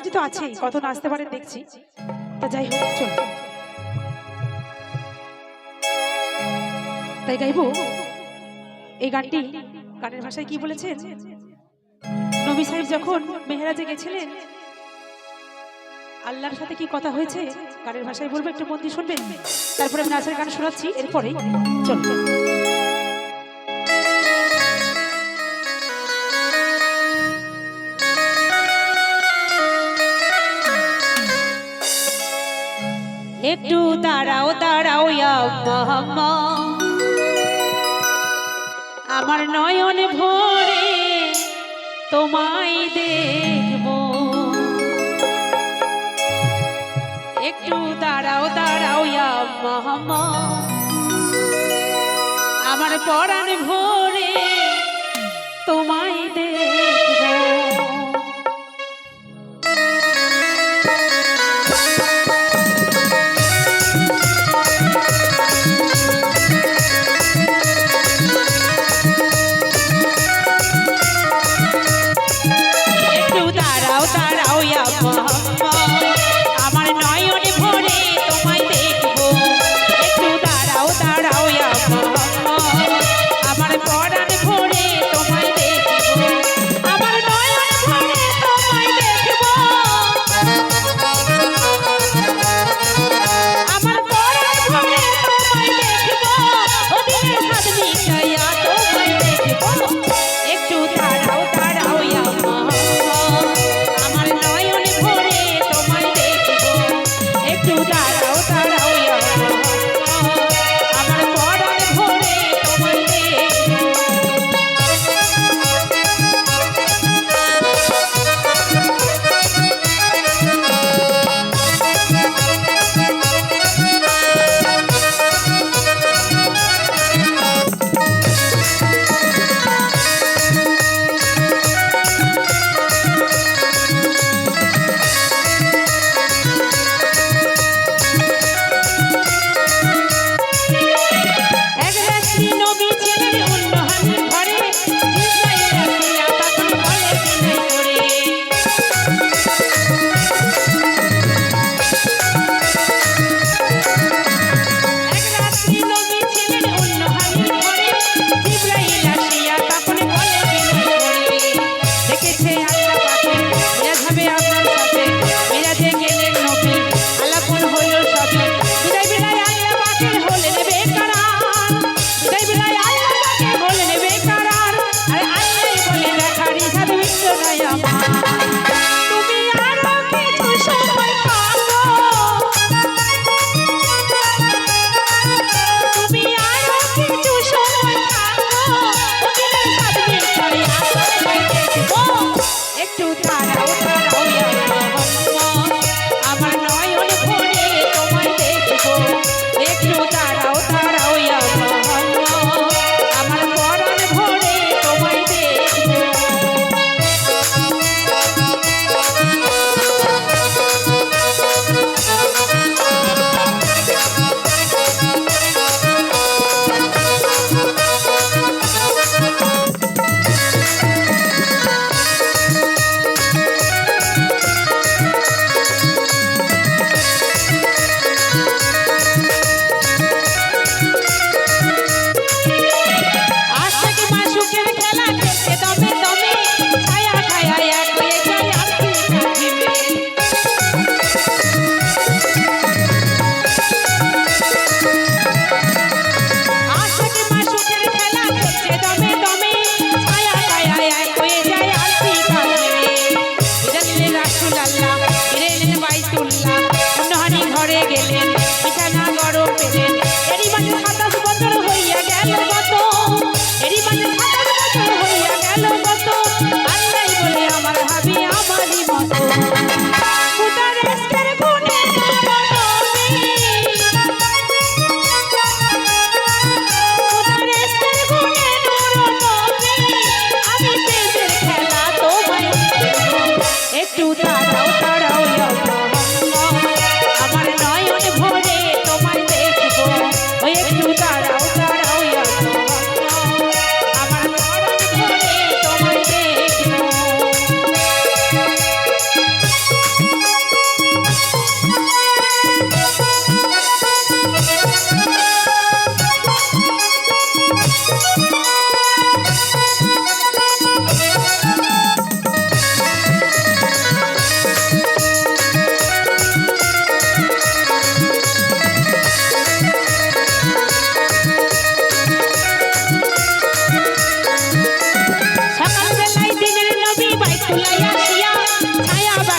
নাচানাচি তো আছেই, কত নাচতে পারেন দেখছি। তো যাই হোক, চলো তাই গাইবো এই গানটি। গানের ভাষায় কি বলেছেন? নবী সাহেব যখন মেহরাজে গেছিলেন, আল্লাহর সাথে কি কথা হয়েছে গানের ভাষায় বলবো, একটু মন দিয়ে শুনবেন। তারপরে আমি নাচের গান শোনাচ্ছি, এরপরে চলো। একটু দাঁড়াও দাঁড়াও ইয়া মুহাম্মদ, আমার নয়ন ভরে তোমায় দেখব। একটু দাঁড়াও দাঁড়াও ইয়া মুহাম্মদ, আমার পরাণ ভরে তোমায় দেখব।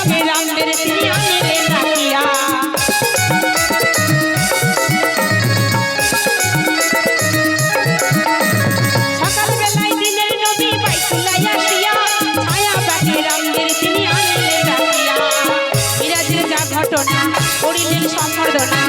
বাকে রামদের তিনি আনিলেন ডাকিয়া। সকালবেলায় দিনের নবী বাইতুল্লায় আসিয়া ছায়া বাকে রামদের তিনি আনিলেন ডাকিয়া। মিরাজের যা ঘটনা করিলেন সম্বর্ধনা